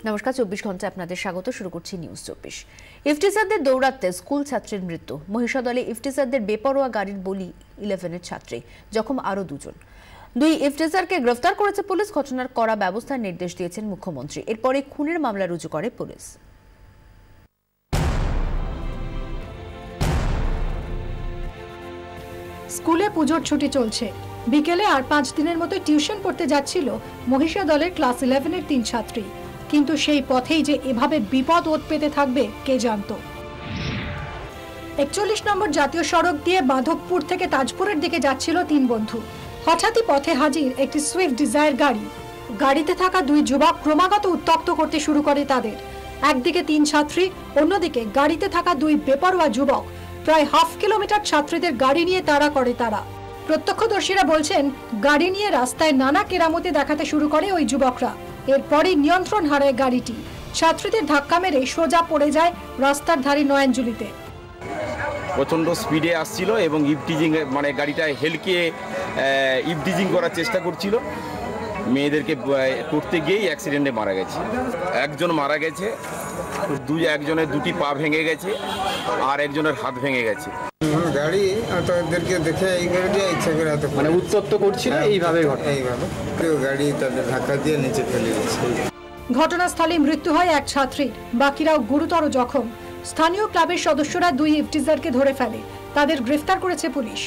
নমস্কার, 24 ঘন্টা আপনাদের স্বাগত। শুরু করছি নিউজ 24। ইফতিজারদের দৌড়াতে স্কুল ছাত্রীর মৃত্যু। মহিষাদলে ইফতিজারদের বেপরোয়া গাড়ির বলি 11-এর ছাত্রী, জখম আরো দুজন। দুই ইফতিজারকে গ্রেফতার করেছে পুলিশ। ঘটনার কড়া ব্যবস্থার নির্দেশ দিয়েছেন মুখ্যমন্ত্রী। এরপরে খুনের মামলা রুজু করে পুলিশ। স্কুলে পুজোর ছুটি চলছে। বিকেলে আর 5 দিনের মতো টিউশন পড়তে যাচ্ছিল মহিষাদলের ক্লাস 11-এর 3 ছাত্রী, কিন্তু সেই পথেই যে এভাবে বিপদ ওত পেতে থাকবে কে জানতো। 41 নম্বর জাতীয় সড়ক দিয়ে মাধবপুর থেকে তাজপুরের দিকে যাচ্ছিল 3 বন্ধু। হঠাৎই পথে হাজির একটি সুইফট ডিজায়ার গাড়ি। গাড়িতে থাকা 2 যুবক ক্রমাগত উত্তক্ত করতে শুরু করে তাদের। একদিকে 3 ছাত্রী, অন্যদিকে গাড়িতে থাকা 2 বেপরোয়া যুবক। প্রায় হাফ কিলোমিটার ছাত্রীদের গাড়ি নিয়ে তাড়া করে তারা। প্রত্যক্ষদর্শীরা বলছেন, গাড়ি নিয়ে রাস্তায় নানা কেরামতি দেখাতে শুরু করে ওই যুবকরা। এরপরই নিয়ন্ত্রণ হারায় গাড়িটি। ছাত্রীদের ধাক্কা মেরে সোজা পড়ে যায় রাস্তার ধারে নয়নজুলিতে। প্রচণ্ড স্পিডে আসছিল এবং ইভটিজিং মানে গাড়িটা হেলকে ইভটিজিং করার চেষ্টা করছিল। মেয়েদেরকে করতে গিয়েই অ্যাক্সিডেন্টে মারা গেছে। একজন মারা গেছে, একজনের 2টি পা ভেঙে গেছে, আর একজনের হাত ভেঙে গেছে। গাড়ি তাদেরকে দেখে এই গাড়িটা ইচ্ছা করে মানে উত্তপ্ত করছিল, এইভাবে গাড়ি তাদের ধাক্কা দিয়ে নিচে ফেলে দিচ্ছে। ঘটনাস্থলে মৃত্যু হয় এক ছাত্রীর, বাকিরাও গুরুতর জখম। স্থানীয় ক্লাবের সদস্যরা 2 ইফতিজারকে ধরে ফেলে। তাদের গ্রেফতার করেছে পুলিশ।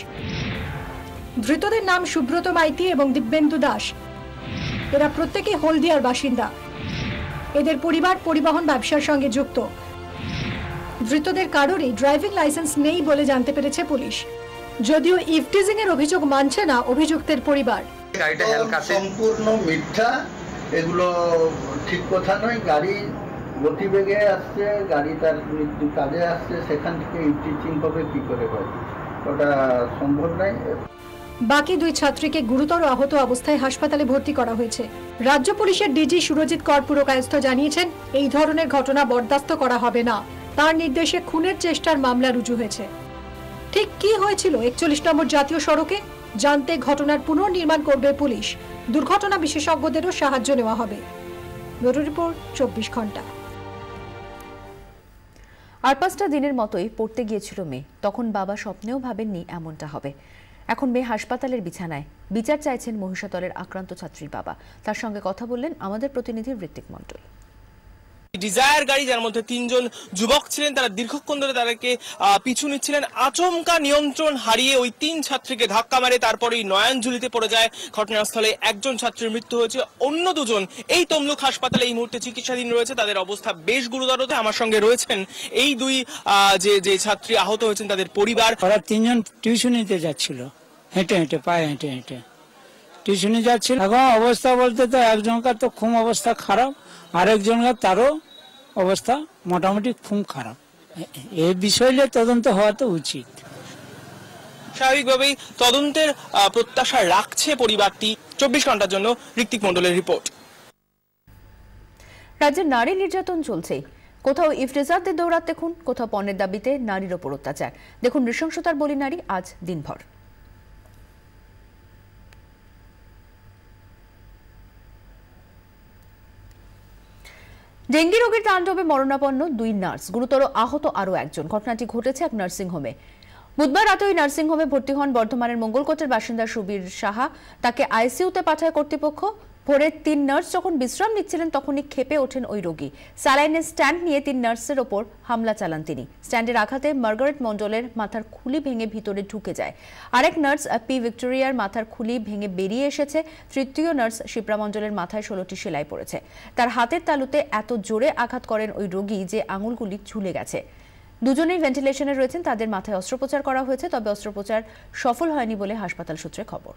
ধৃতদের নাম সুব্রত মাইতি এবং দিব্যেন্দু দাস। এরা প্রত্যেকেই হলদিয়ার বাসিন্দা। এদের পরিবার পরিবহন ব্যবসার সঙ্গে যুক্ত। ধৃতদের কারোরই ড্রাইভিং লাইসেন্স নেই বলে জানতে পেরেছে পুলিশ। যদিও ইফটিজিং এর অভিযোগ মানছে না অভিযুক্তের পরিবার। গাড়িটা সম্পূর্ণ মিথ্যা, এগুলো ঠিক কথা নয়। গাড়ি গতিবেগে আসছে, গাড়ি তার কাজে আসছে, সেখান থেকে ইফটিজিং হবে কি করে হয়, ওটা সম্ভব নয়। বাকি 2 ছাত্রীকে গুরুতর আহত অবস্থায় হাসপাতালে ভর্তি করা হয়েছে। রাজ্য পুলিশের ডিজি সুরজিৎ কর পুরকায়স্থ জানিয়েছেন, এই ধরনের ঘটনা বরদাস্ত করা হবে না। তার নির্দেশে খুনের চেষ্টার মামলা রুজু হয়েছে। ঠিক কি হয়েছিল 41 নম্বর জাতীয় সড়কে জানতে ঘটনার পুনর্নির্মাণ করবে পুলিশ। দুর্ঘটনা বিশেষজ্ঞদেরও সাহায্য নেওয়া হবে। ব্যুরো রিপোর্ট, 24 ঘন্টা। আর 5টা দিনের মতোই পড়তে গিয়েছিল মেয়ে। তখন বাবা স্বপ্নেও ভাবেননি এমনটা হবে। এখন মেয়ে হাসপাতালের বিছানায়। বিচার চাইছেন মহিষাদলের আক্রান্ত ছাত্রীর বাবা। তার সঙ্গে কথা বললেন আমাদের প্রতিনিধি ঋত্বিক মণ্ডল। ডিজায়ার গাড়ি, যার মধ্যে 3 জন যুবক ছিলেন, তারা দীর্ঘক্ষণ ধরে তাদেরকে পিছু নিচ্ছিলেন। আচমকা নিয়ন্ত্রণ হারিয়ে ওই 3 ছাত্রীকে ধাক্কা মারে তারপরেই নয়নজুলিতে পড়ে যায়। ঘটনাস্থলে একজন ছাত্রীর মৃত্যু হয়েছে, অন্য 2 জন এই তমলুক হাসপাতালে এই মুহূর্তে চিকিৎসাধীন রয়েছে। তাদের অবস্থা বেশ গুরুতর। আমার সঙ্গে রয়েছেন এই 2 যে ছাত্রী আহত হয়েছেন তাদের পরিবার। ওরা 3 জন টিউশনিতে যাচ্ছিল, হেঁটে হেঁটে, পায়ে হেঁটে হেঁটে টিউশনে যাচ্ছিল। এখন অবস্থা বলতে তো একজনকার তো খুব অবস্থা খারাপ, আরেকজনকার তারও অবস্থা মোটামুটি খুব খারাপ। এই বিষয়ে তদন্ত হওয়া তো উচিত। স্বাভাবিকভাবেই তদন্তের প্রত্যাশা রাখছে পরিবারটি। 24 ঘন্টার জন্য ঋত্বিক মণ্ডলের রিপোর্ট। রাজ্যে নারী নির্যাতন চলছে। কোথাও ইফতিজারদের দৌড়াতে খুন, কোথাও পণের দাবিতে নারীর ওপর অত্যাচার। দেখুন নৃশংসতার বলি নারী আজ দিনভর। ডেঙ্গি রোগের তাণ্ডবে মরণাপন্ন 2 নার্স, গুরুতর আহত আরও একজন। ঘটনাটি ঘটেছে এক নার্সিংহোমে। বুধবার রাতে ওই নার্সিংহোমে ভর্তি হন বর্ধমানের মঙ্গলকোটের বাসিন্দা সুবীর সাহা। তাকে আইসিইউতে পাঠায় কর্তৃপক্ষ। ভোরে 3 নার্স যখন বিশ্রাম নিচ্ছিলেন তখনই ক্ষেপে ওঠেন ওই রোগী। স্যালাইনের স্ট্যান্ড নিয়ে 3 নার্সের ওপর হামলা চালান তিনি। স্ট্যান্ডের আঘাতে মার্গারেট মণ্ডলের মাথার খুলি ভেঙে ভিতরে ঢুকে যায়। আরেক নার্স পি ভিক্টোরিয়ার মাথার খুলি ভেঙে বেরিয়ে এসেছে। তৃতীয় নার্স শিপ্রা মণ্ডলের মাথায় 16টি সেলাই পড়েছে। তার হাতের তালুতে এত জোরে আঘাত করেন ওই রোগী যে আঙুলগুলি ঝুলে গেছে। দুজনেই ভেন্টিলেশনে রয়েছেন। তাদের মাথায় অস্ত্রোপচার করা হয়েছে, তবে অস্ত্রোপচার সফল হয়নি বলে হাসপাতাল সূত্রে খবর।